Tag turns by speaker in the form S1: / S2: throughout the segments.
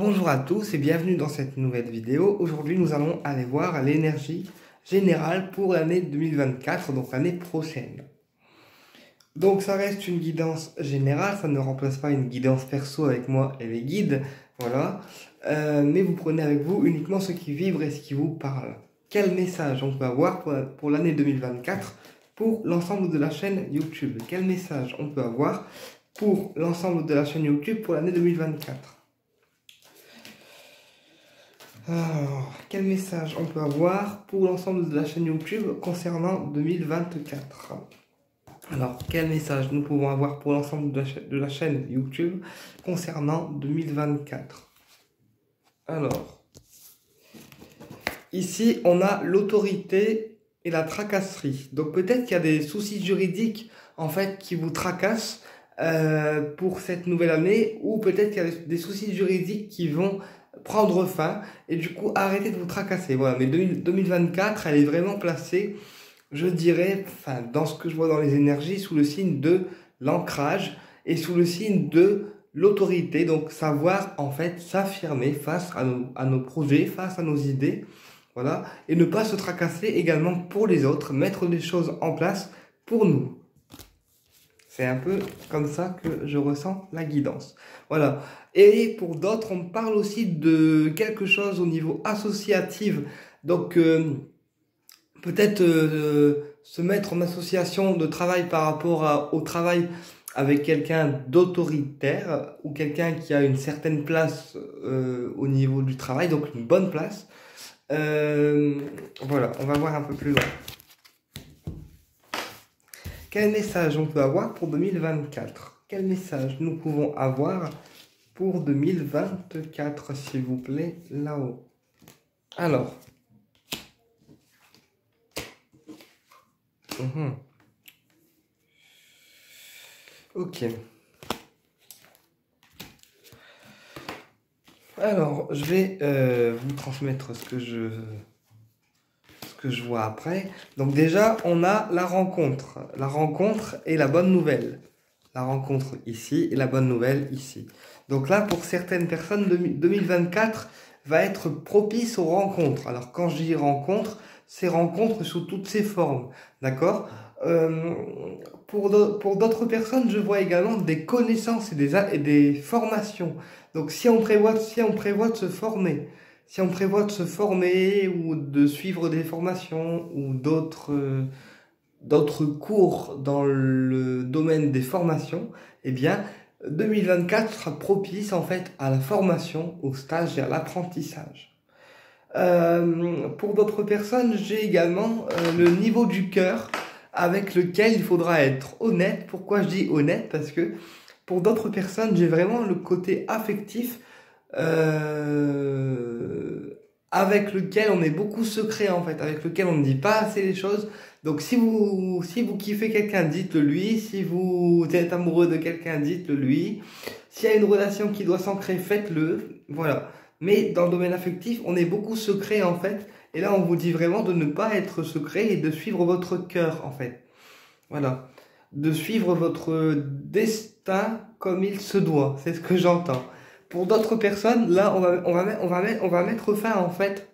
S1: Bonjour à tous et bienvenue dans cette nouvelle vidéo. Aujourd'hui, nous allons aller voir l'énergie générale pour l'année 2024, donc l'année prochaine. Donc ça reste une guidance générale, ça ne remplace pas une guidance perso avec moi et les guides, voilà. Mais vous prenez avec vous uniquement ce qui vibre et ce qui vous parle. Quel message on peut avoir pour l'année 2024 pour l'ensemble de la chaîne YouTube? Quel message on peut avoir pour l'ensemble de la chaîne YouTube pour l'année 2024? Alors, quel message on peut avoir pour l'ensemble de la chaîne YouTube concernant 2024? Alors, quel message nous pouvons avoir pour l'ensemble de la chaîne YouTube concernant 2024? Alors, ici, on a l'autorité et la tracasserie. Donc, peut-être qu'il y a des soucis juridiques, en fait, qui vous tracassent pour cette nouvelle année, ou peut-être qu'il y a des soucis juridiques qui vont prendre fin, et du coup, arrêtez de vous tracasser. Voilà, mais 2024, elle est vraiment placée, je dirais, enfin, dans ce que je vois dans les énergies, sous le signe de l'ancrage et sous le signe de l'autorité. Donc, savoir, en fait, s'affirmer face à nos projets, face à nos idées, voilà, et ne pas se tracasser également pour les autres, mettre des choses en place pour nous. C'est un peu comme ça que je ressens la guidance. Voilà. Et pour d'autres, on parle aussi de quelque chose au niveau associatif. Donc, peut-être se mettre en association de travail par rapport au travail avec quelqu'un d'autoritaire ou quelqu'un qui a une certaine place au niveau du travail, donc une bonne place. Voilà, on va voir un peu plus loin. Quel message on peut avoir pour 2024? Quel message nous pouvons avoir pour 2024, s'il vous plaît, là-haut? Alors. Ok. Alors, je vais vous transmettre ce que je vois après. Donc déjà, on a la rencontre. La rencontre et la bonne nouvelle. La rencontre ici et la bonne nouvelle ici. Donc là, pour certaines personnes, 2024 va être propice aux rencontres. Alors quand je dis rencontre, c'est rencontre sous toutes ses formes. D'accord? Pour d'autres personnes, je vois également des connaissances et des formations. Donc si on prévoit de se former, si on prévoit de se former ou de suivre des formations ou d'autres cours dans le domaine des formations, eh bien, 2024 sera propice en fait à la formation, au stage et à l'apprentissage. Pour d'autres personnes, j'ai également le niveau du cœur avec lequel il faudra être honnête. Pourquoi je dis honnête? Parce que pour d'autres personnes, j'ai vraiment le côté affectif avec lequel on est beaucoup secret en fait, avec lequel on ne dit pas assez les choses. Donc si vous kiffez quelqu'un, dites-le lui. Si vous êtes amoureux de quelqu'un, dites-le lui. S'il y a une relation qui doit s'ancrer, faites-le. Voilà. Mais dans le domaine affectif, on est beaucoup secret en fait. Et là, on vous dit vraiment de ne pas être secret et de suivre votre cœur en fait. Voilà. De suivre votre destin comme il se doit. C'est ce que j'entends. Pour d'autres personnes, là, on va mettre fin en fait.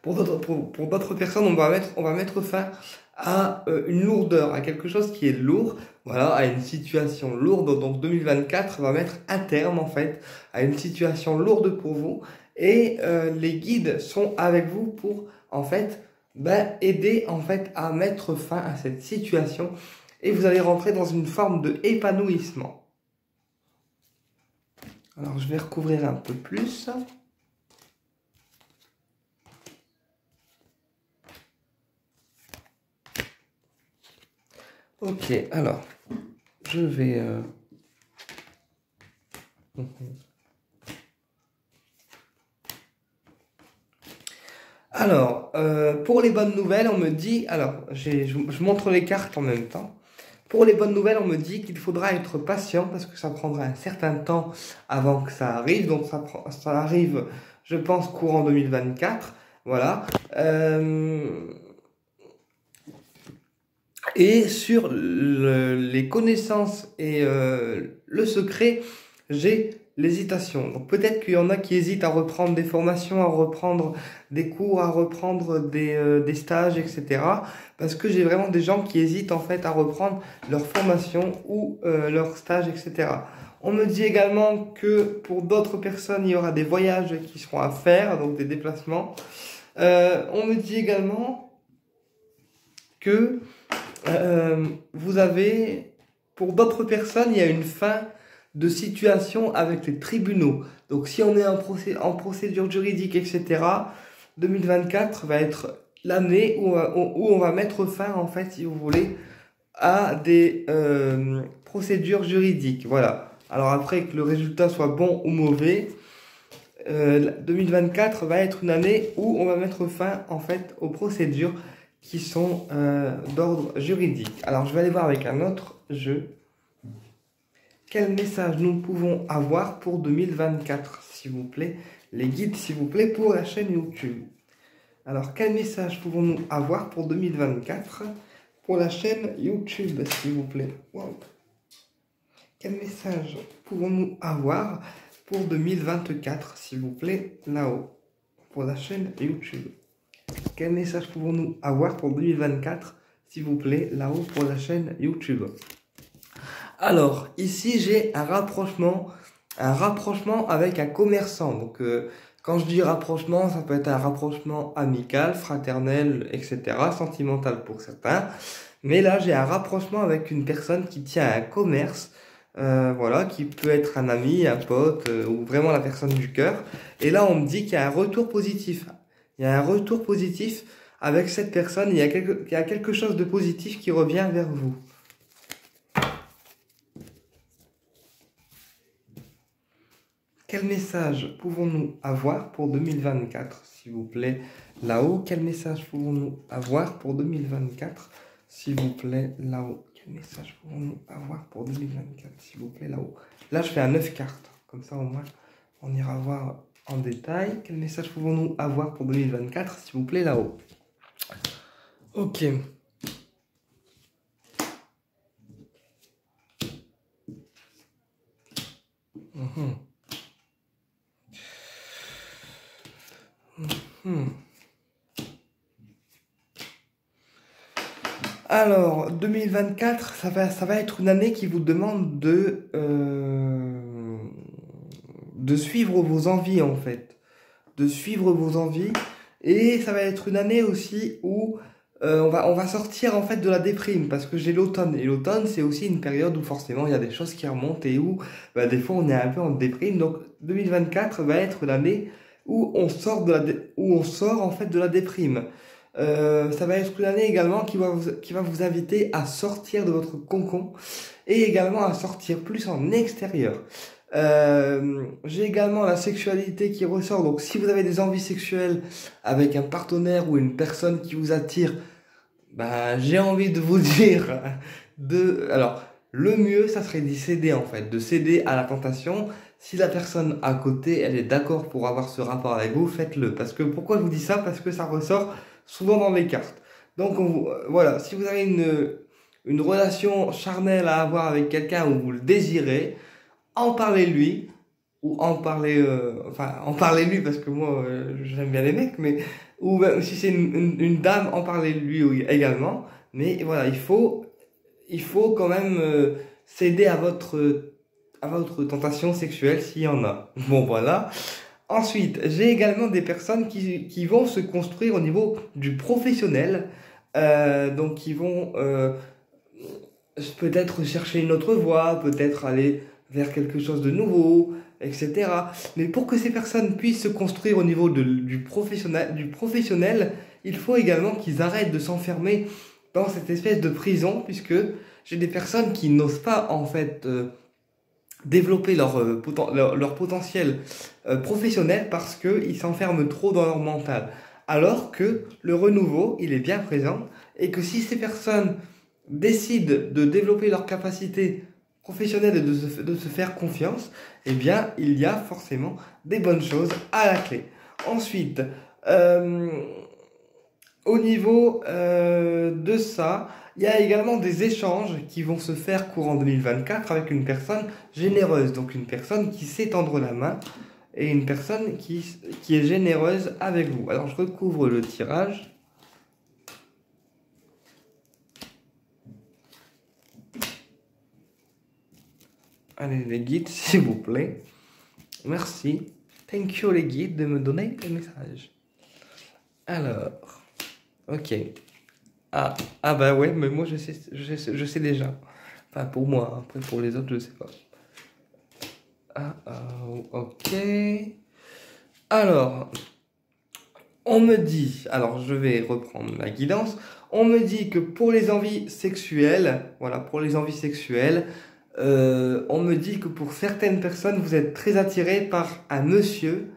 S1: Pour d'autres personnes, on va mettre fin à une lourdeur, à quelque chose qui est lourd, voilà, à une situation lourde. Donc 2024 va mettre un terme en fait à une situation lourde pour vous, et les guides sont avec vous pour en fait aider en fait à mettre fin à cette situation, et vous allez rentrer dans une forme de épanouissement. Alors je vais recouvrir un peu plus. Ok, alors, je vais... Alors, pour les bonnes nouvelles, on me dit... Alors, je montre les cartes en même temps. Pour les bonnes nouvelles, on me dit qu'il faudra être patient parce que ça prendra un certain temps avant que ça arrive. Donc, ça arrive, je pense, courant 2024. Voilà. Et sur les connaissances et le secret, j'ai l'hésitation. Donc peut-être qu'il y en a qui hésitent à reprendre des formations, à reprendre des cours, à reprendre des stages, etc. Parce que j'ai vraiment des gens qui hésitent en fait à reprendre leur formation ou leur stage, etc. On me dit également que pour d'autres personnes, il y aura des voyages qui seront à faire, donc des déplacements. On me dit également que vous avez, pour d'autres personnes, il y a une fin de situation avec les tribunaux. Donc si on est en procédure juridique, etc., 2024 va être l'année où on va mettre fin, en fait, si vous voulez, à des procédures juridiques. Voilà. Alors après, que le résultat soit bon ou mauvais, 2024 va être une année où on va mettre fin, en fait, aux procédures qui sont d'ordre juridique. Alors je vais aller voir avec un autre jeu. Quel message nous pouvons avoir pour 2024, s'il vous plaît? Les guides, s'il vous plaît, pour la chaîne YouTube. Alors, quel message pouvons-nous avoir pour 2024 pour la chaîne YouTube, s'il vous plaît? Wow. Quel message pouvons-nous avoir pour 2024, s'il vous plaît, là-haut, pour la chaîne YouTube? Quel message pouvons-nous avoir pour 2024, s'il vous plaît, là-haut, pour la chaîne YouTube? Alors, ici, j'ai un rapprochement avec un commerçant. Donc, quand je dis rapprochement, ça peut être un rapprochement amical, fraternel, etc., sentimental pour certains. Mais là, j'ai un rapprochement avec une personne qui tient un commerce, voilà, qui peut être un ami, un pote, ou vraiment la personne du cœur. Et là, on me dit qu'il y a un retour positif. Il y a un retour positif avec cette personne. Il y a quelque chose de positif qui revient vers vous. Quel message pouvons-nous avoir pour 2024, s'il vous plaît, là-haut? Quel message pouvons-nous avoir pour 2024, s'il vous plaît, là-haut? Quel message pouvons-nous avoir pour 2024, s'il vous plaît, là-haut? Là, je fais un 9 cartes. Comme ça, au moins, on ira voir en détail. Quel message pouvons-nous avoir pour 2024, s'il vous plaît, là-haut? Ok. Alors, 2024, ça va être une année qui vous demande de suivre vos envies, en fait. De suivre vos envies. Et ça va être une année aussi où on va sortir, en fait, de la déprime. Parce que j'ai l'automne. Et l'automne, c'est aussi une période où, forcément, il y a des choses qui remontent et où, des fois, on est un peu en déprime. Donc, 2024 va être l'année où on sort en fait, de la déprime. Ça va être une année également qui va vous inviter à sortir de votre cocon et également à sortir plus en extérieur. J'ai également la sexualité qui ressort. Donc si vous avez des envies sexuelles avec un partenaire ou une personne qui vous attire, j'ai envie de vous dire alors le mieux ça serait d'y céder, en fait, de céder à la tentation. Si la personne à côté elle est d'accord pour avoir ce rapport avec vous, faites-le. Parce que pourquoi je vous dis ça? Parce que ça ressort souvent dans les cartes. Donc voilà, si vous avez une relation charnelle à avoir avec quelqu'un où vous le désirez, en parlez-lui, ou en parlez-lui parce que moi j'aime bien les mecs, mais ou si c'est une dame, en parlez-lui également. Mais voilà, il faut quand même céder à votre tentation sexuelle s'il y en a. Bon voilà. Ensuite, j'ai également des personnes qui vont se construire au niveau du professionnel, donc qui vont peut-être chercher une autre voie, peut-être aller vers quelque chose de nouveau, etc. Mais pour que ces personnes puissent se construire au niveau du professionnel, il faut également qu'ils arrêtent de s'enfermer dans cette espèce de prison, puisque j'ai des personnes qui n'osent pas, en fait, développer leur potentiel professionnel parce qu'ils s'enferment trop dans leur mental. Alors que le renouveau, il est bien présent, et que si ces personnes décident de développer leur capacité professionnelle et de se faire confiance, eh bien, il y a forcément des bonnes choses à la clé. Ensuite, au niveau de ça, il y a également des échanges qui vont se faire courant 2024 avec une personne généreuse, donc une personne qui sait tendre la main et une personne qui est généreuse avec vous. Alors je recouvre le tirage. Allez les guides, s'il vous plaît. Merci. Thank you les guides de me donner les messages. Alors, ok. Ah bah ouais, mais moi je sais déjà. Enfin pour moi, hein. Après pour les autres je sais pas. Ok. Alors, on me dit, alors je vais reprendre la guidance. On me dit que pour les envies sexuelles, voilà, pour les envies sexuelles, on me dit que pour certaines personnes, vous êtes très attiré par un monsieur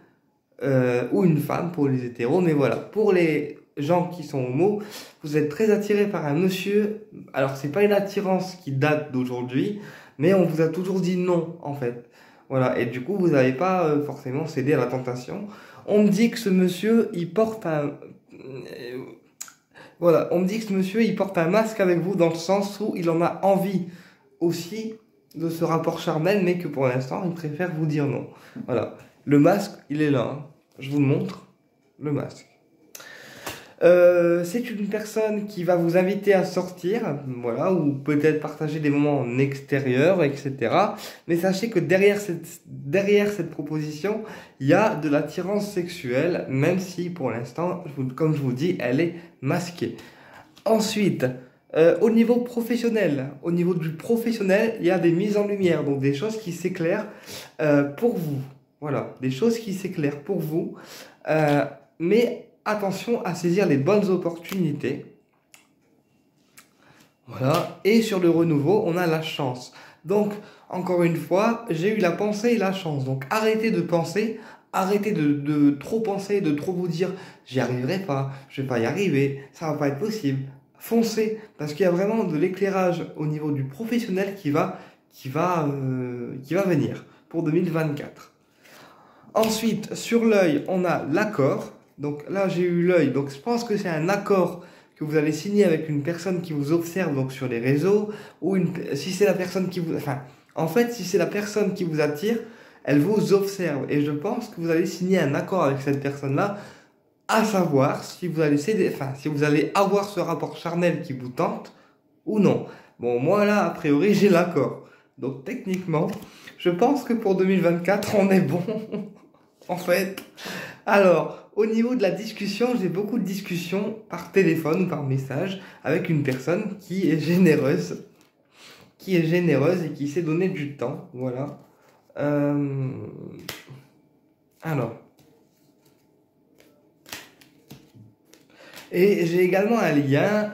S1: ou une femme pour les hétéros, mais voilà, pour les gens qui sont homo, vous êtes très attiré par un monsieur. Alors c'est pas une attirance qui date d'aujourd'hui, mais on vous a toujours dit non en fait. Voilà, et du coup vous n'avez pas forcément cédé à la tentation. On me dit que ce monsieur, il porte un voilà, on me dit que ce monsieur, il porte un masque avec vous dans le sens où il en a envie aussi de ce rapport charnel, mais que pour l'instant, il préfère vous dire non. Voilà. Le masque, il est là. Hein. Je vous le montre. Le masque. C'est une personne qui va vous inviter à sortir, voilà, ou peut-être partager des moments en extérieur, etc. Mais sachez que derrière cette proposition, il y a de l'attirance sexuelle, même si pour l'instant, comme je vous dis, elle est masquée. Ensuite, au niveau professionnel, au niveau du professionnel, il y a des mises en lumière, donc des choses qui s'éclairent pour vous. Voilà, des choses qui s'éclairent pour vous, mais attention à saisir les bonnes opportunités. Voilà. Et sur le renouveau, on a la chance. Donc, encore une fois, j'ai eu la pensée et la chance. Donc, arrêtez de penser, arrêtez de trop penser, de trop vous dire, j'y arriverai pas, je vais pas y arriver, ça va pas être possible. Foncez, parce qu'il y a vraiment de l'éclairage au niveau du professionnel qui va venir pour 2024. Ensuite, sur l'œil, on a l'accord. Donc là, j'ai eu l'œil. Donc je pense que c'est un accord que vous allez signer avec une personne qui vous observe donc sur les réseaux, ou si c'est la personne qui vous, enfin, en fait, si c'est la personne qui vous attire, elle vous observe. Et je pense que vous allez signer un accord avec cette personne-là, à savoir si vous allez si vous allez avoir ce rapport charnel qui vous tente ou non. Bon, moi là, a priori, j'ai l'accord. Donc techniquement, je pense que pour 2024, on est bon. En fait. Alors, au niveau de la discussion, j'ai beaucoup de discussions par téléphone ou par message avec une personne qui est généreuse et qui sait donner du temps. Voilà. Alors. Et j'ai également un lien,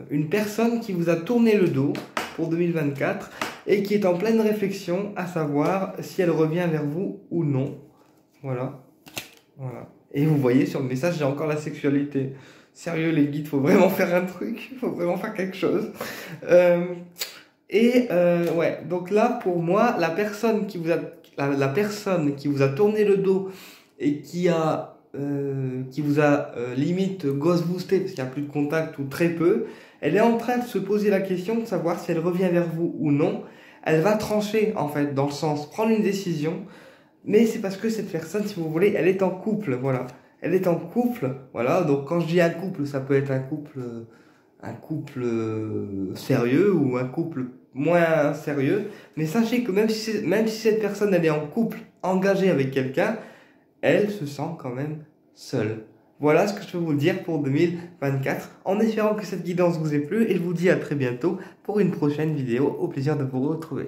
S1: une personne qui vous a tourné le dos pour 2024 et qui est en pleine réflexion à savoir si elle revient vers vous ou non. Voilà. Voilà. Et vous voyez sur le message, j'ai encore la sexualité. Sérieux les guides, faut vraiment faire un truc, faut vraiment faire quelque chose. Ouais, donc là pour moi, la personne qui vous a tourné le dos et qui vous a limite ghost boosté parce qu'il n'y a plus de contact ou très peu, elle est en train de se poser la question de savoir si elle revient vers vous ou non. Elle va trancher en fait dans le sens prendre une décision. Mais c'est parce que cette personne, si vous voulez, elle est en couple, voilà. Elle est en couple, voilà. Donc quand je dis un couple, ça peut être un couple sérieux ou un couple moins sérieux. Mais sachez que même si cette personne, elle est en couple, engagée avec quelqu'un, elle se sent quand même seule. Voilà ce que je peux vous dire pour 2024, en espérant que cette guidance vous ait plu, et je vous dis à très bientôt pour une prochaine vidéo. Au plaisir de vous retrouver.